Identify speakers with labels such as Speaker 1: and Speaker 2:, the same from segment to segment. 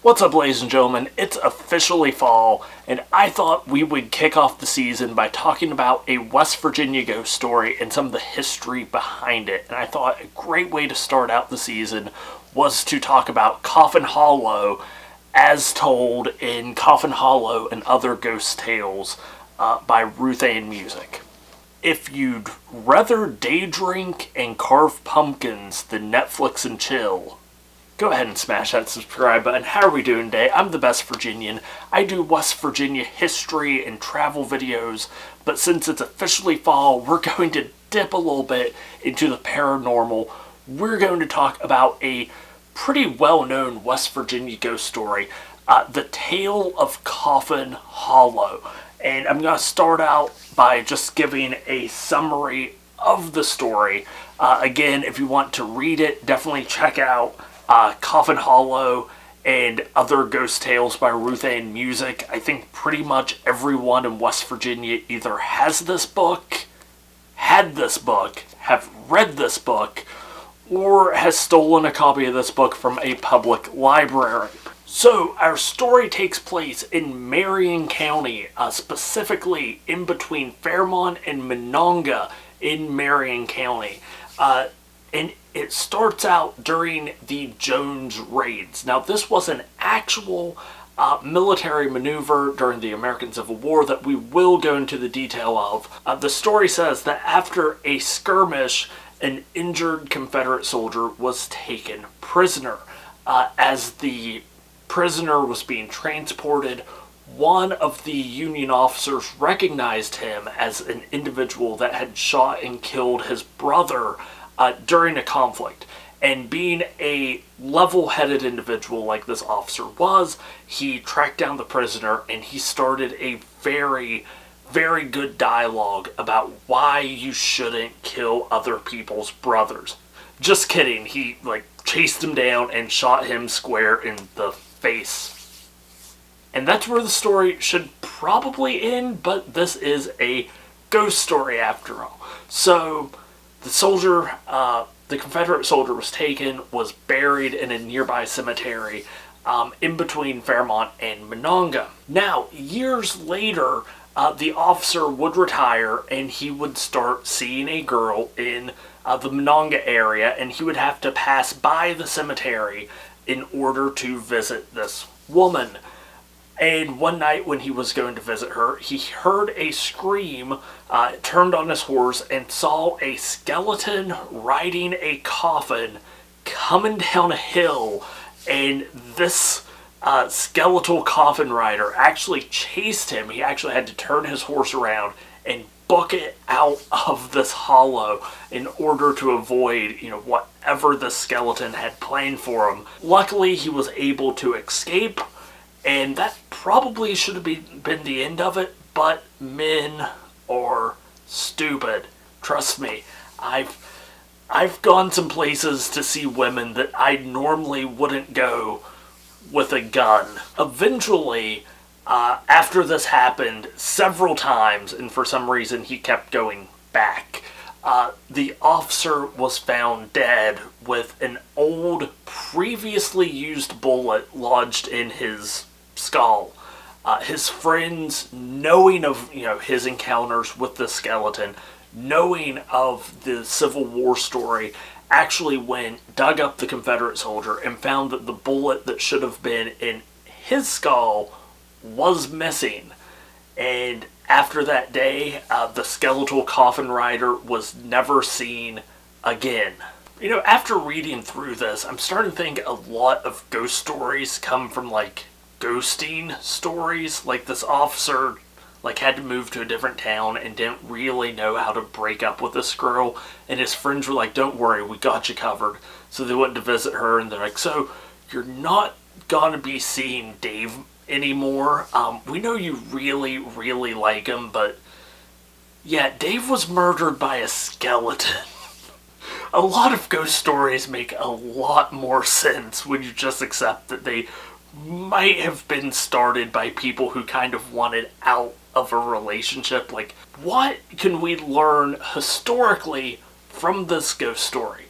Speaker 1: What's up, ladies and gentlemen? It's officially fall, and I thought we would kick off the season by talking about a West Virginia ghost story and some of the history behind it. And I thought a great way to start out the season was to talk about Coffin Hollow as told in Coffin Hollow and Other Ghost Tales by Ruth Ann Music. If you'd rather day drink and carve pumpkins than Netflix and chill, go ahead and smash that subscribe button. How are we doing today? I'm the Best Virginian. I do West Virginia history and travel videos, but since it's officially fall, we're going to dip a little bit into the paranormal. We're going to talk about a pretty well-known West Virginia ghost story, the Tale of Coffin Hollow. And I'm going to start out by just giving a summary of the story. Again, if you want to read it, definitely check out Coffin Hollow and Other Ghost Tales by Ruth Ann Music. I think pretty much everyone in West Virginia either has this book, had this book, have read this book, or has stolen a copy of this book from a public library. So, our story takes place in Marion County, specifically in between Fairmont and Monongah in Marion County. And it starts out during the Jones raids. Now, this was an actual military maneuver during the American Civil War that we will go into the detail of. The story says that after a skirmish, an injured Confederate soldier was taken prisoner. As the prisoner was being transported, one of the Union officers recognized him as an individual that had shot and killed his brother during a conflict. And being a level-headed individual like this officer was, he tracked down the prisoner and he started a very, very good dialogue about why you shouldn't kill other people's brothers. Just kidding, he chased him down and shot him square in the face. And that's where the story should probably end, but this is a ghost story after all. So the soldier, the Confederate soldier was taken, was buried in a nearby cemetery in between Fairmont and Monongah. Now, years later, the officer would retire and he would start seeing a girl in the Monongah area, and he would have to pass by the cemetery in order to visit this woman. And one night when he was going to visit her, he heard a scream, turned on his horse, and saw a skeleton riding a coffin coming down a hill. And this skeletal coffin rider actually chased him. He actually had to turn his horse around and book it out of this hollow in order to avoid, whatever the skeleton had planned for him. Luckily, he was able to escape, and that probably should have been the end of it, but men are stupid. Trust me, I've gone some places to see women that I normally wouldn't go with a gun. Eventually, after this happened several times, and for some reason he kept going back, the officer was found dead with an old, previously used bullet lodged in his skull. His friends, knowing of his encounters with the skeleton, knowing of the Civil War story, actually went, dug up the Confederate soldier, and found that the bullet that should have been in his skull was missing. And after that day, the skeletal coffin rider was never seen again. After reading through this, I'm starting to think a lot of ghost stories come from ghosting stories. Like this officer had to move to a different town and didn't really know how to break up with this girl, and his friends were like, "Don't worry, we got you covered." So they went to visit her, and they're like, "So you're not gonna be seeing Dave anymore? We know you really, really like him, but yeah, Dave was murdered by a skeleton." A lot of ghost stories make a lot more sense when you just accept that they might have been started by people who kind of wanted out of a relationship. What can we learn historically from this ghost story?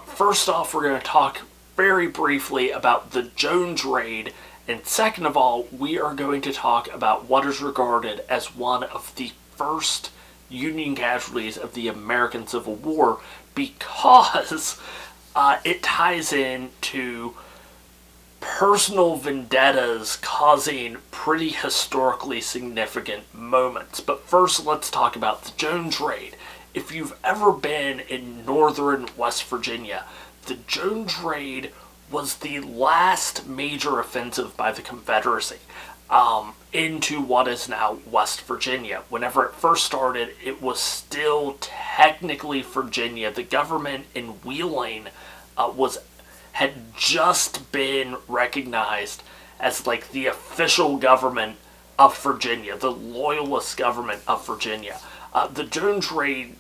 Speaker 1: First off, we're going to talk very briefly about the Jones Raid, and second of all, we are going to talk about what is regarded as one of the first Union casualties of the American Civil War, because it ties in to personal vendettas causing pretty historically significant moments. But first, let's talk about the Jones Raid. If you've ever been in northern West Virginia, the Jones Raid was the last major offensive by the Confederacy into what is now West Virginia. Whenever it first started, it was still technically Virginia. The government in Wheeling had just been recognized as like the official government of Virginia, the loyalist government of Virginia. The Jones Raid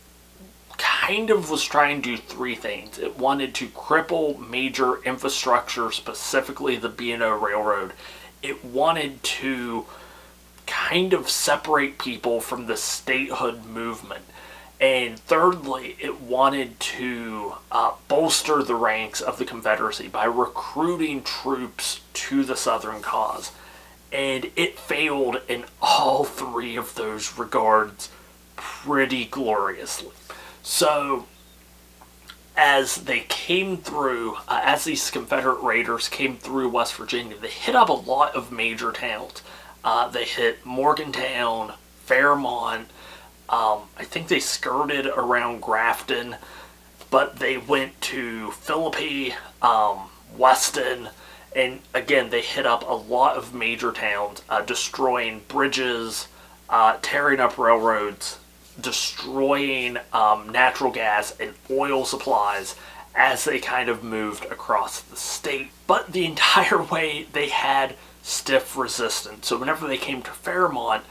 Speaker 1: kind of was trying to do three things. It wanted to cripple major infrastructure, specifically the B&O Railroad. It wanted to kind of separate people from the statehood movement. And thirdly, it wanted to bolster the ranks of the Confederacy by recruiting troops to the Southern cause. And it failed in all three of those regards pretty gloriously. So, as they came through, as these Confederate raiders came through West Virginia, they hit up a lot of major towns. They hit Morgantown, Fairmont. I think they skirted around Grafton, but they went to Philippi, Weston, and again, they hit up a lot of major towns, destroying bridges, tearing up railroads, destroying natural gas and oil supplies as they kind of moved across the state. But the entire way, they had stiff resistance. So whenever they came to Fairmont,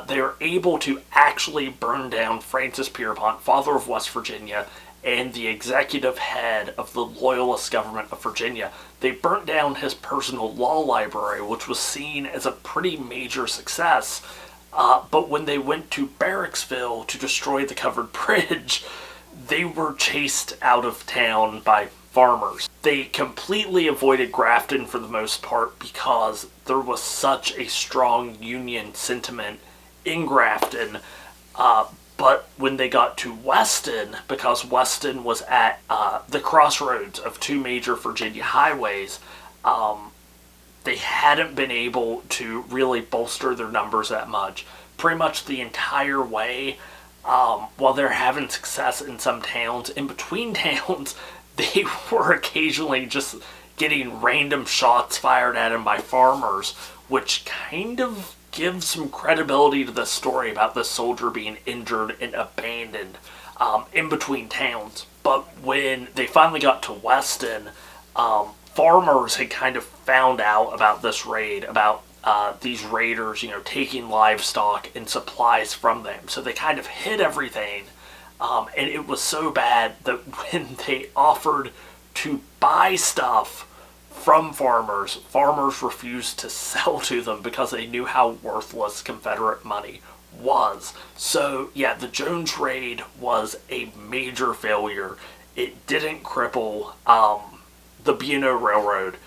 Speaker 1: they were able to actually burn down Francis Pierpont, father of West Virginia, and the executive head of the Loyalist government of Virginia. They burnt down his personal law library, which was seen as a pretty major success. But when they went to Barracksville to destroy the covered bridge, they were chased out of town by farmers. They completely avoided Grafton for the most part because there was such a strong Union sentiment in Grafton. But when they got to Weston, because Weston was at the crossroads of two major Virginia highways, they hadn't been able to really bolster their numbers that much. Pretty much the entire way, while they're having success in some towns, in between towns, they were occasionally just getting random shots fired at them by farmers, which kind of gives some credibility to the story about this soldier being injured and abandoned in between towns. But when they finally got to Weston, farmers had kind of found out about this raid, about these raiders, taking livestock and supplies from them. So they kind of hid everything, and it was so bad that when they offered to buy stuff from farmers, farmers refused to sell to them because they knew how worthless Confederate money was. So yeah, the Jones Raid was a major failure. It didn't cripple the B&O Railroad.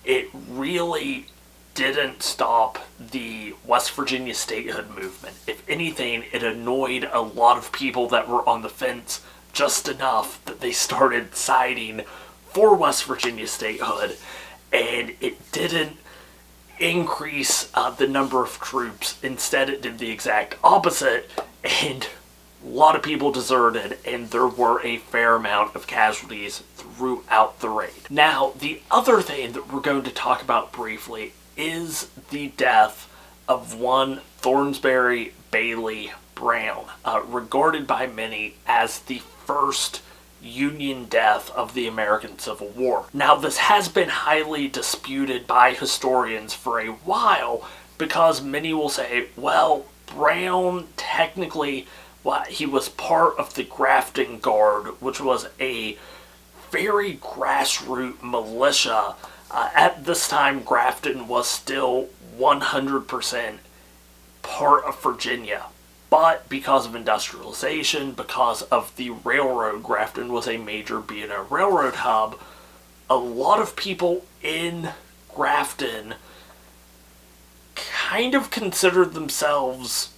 Speaker 1: It really didn't stop the West Virginia statehood movement. If anything, it annoyed a lot of people that were on the fence just enough that they started siding for West Virginia statehood, and it didn't increase the number of troops. Instead, it did the exact opposite, and a lot of people deserted, and there were a fair amount of casualties throughout the raid. Now, the other thing that we're going to talk about briefly is the death of one Thornsbury Bailey Brown, regarded by many as the first Union death of the American Civil War. Now, this has been highly disputed by historians for a while, because many will say, well, Brown technically, he was part of the Grafton Guard, which was a very grassroots militia. At this time, Grafton was still 100% part of Virginia. But because of industrialization, because of the railroad, Grafton was a major B&O railroad hub, a lot of people in Grafton kind of considered themselves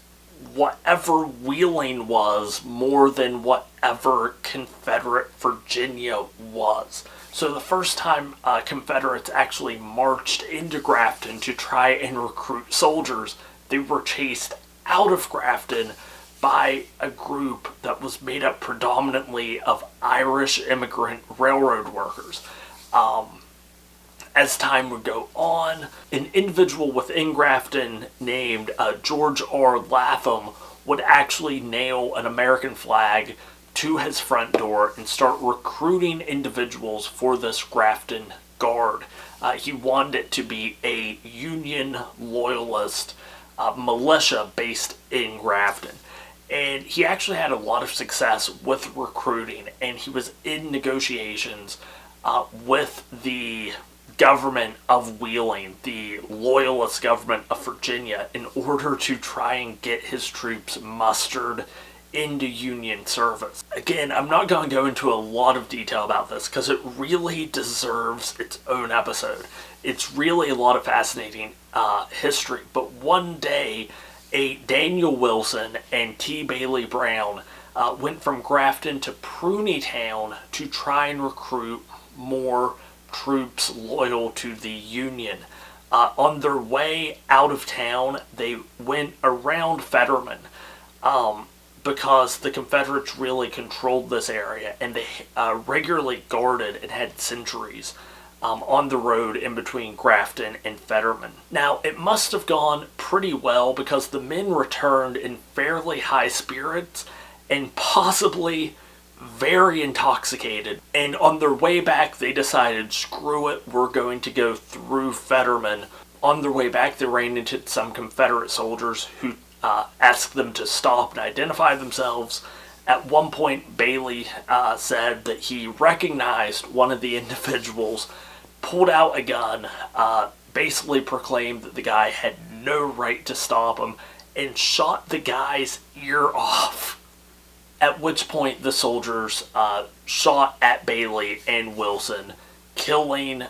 Speaker 1: whatever Wheeling was more than whatever Confederate Virginia was. So the first time Confederates actually marched into Grafton to try and recruit soldiers, they were chased out of Grafton by a group that was made up predominantly of Irish immigrant railroad workers. As time would go on, an individual within Grafton named George R. Latham would actually nail an American flag to his front door and start recruiting individuals for this Grafton Guard. He wanted it to be a Union loyalist militia based in Grafton. And he actually had a lot of success with recruiting, and he was in negotiations with the government of Wheeling, the loyalist government of Virginia, in order to try and get his troops mustered into Union service. Again, I'm not going to go into a lot of detail about this because it really deserves its own episode. It's really a lot of fascinating history, but one day a Daniel Wilson and T. Bailey Brown went from Grafton to Prunytown to try and recruit more troops loyal to the Union. On their way out of town, they went around Fetterman because the Confederates really controlled this area, and they regularly guarded and had sentries on the road in between Grafton and Fetterman. Now, it must have gone pretty well because the men returned in fairly high spirits and possibly very intoxicated. And on their way back, they decided, screw it, we're going to go through Fetterman. On their way back, they ran into some Confederate soldiers who asked them to stop and identify themselves. At one point, Bailey said that he recognized one of the individuals, pulled out a gun, basically proclaimed that the guy had no right to stop him, and shot the guy's ear off. At which point the soldiers shot at Bailey and Wilson, killing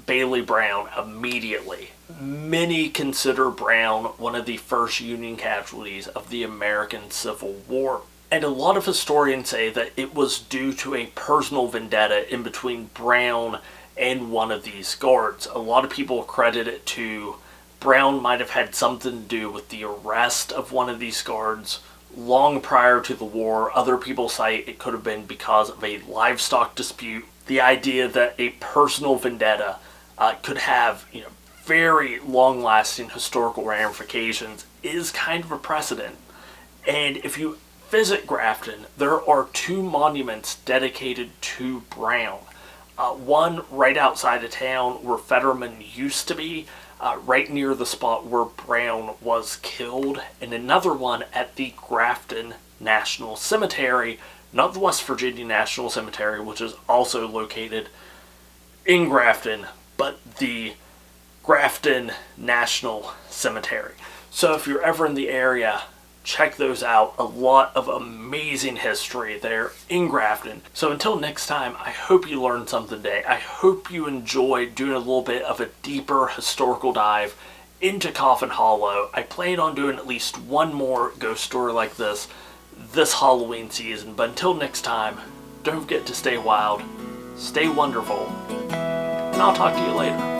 Speaker 1: Bailey Brown immediately. Many consider Brown one of the first Union casualties of the American Civil War. And a lot of historians say that it was due to a personal vendetta in between Brown and one of these guards. A lot of people credit it to Brown might have had something to do with the arrest of one of these guards long prior to the war. Other people cite it could have been because of a livestock dispute. The idea that a personal vendetta could have, very long-lasting historical ramifications is kind of a precedent. And if you visit Grafton, there are two monuments dedicated to Brown. One right outside of town where Fetterman used to be, right near the spot where Brown was killed, and another one at the Grafton National Cemetery, not the West Virginia National Cemetery, which is also located in Grafton, but the Grafton National Cemetery. So if you're ever in the area, check those out. A lot of amazing history there in Grafton. So until next time, I hope you learned something today. I hope you enjoyed doing a little bit of a deeper historical dive into Coffin Hollow. I plan on doing at least one more ghost story like this Halloween season. But until next time, don't forget to stay wild, stay wonderful, and I'll talk to you later.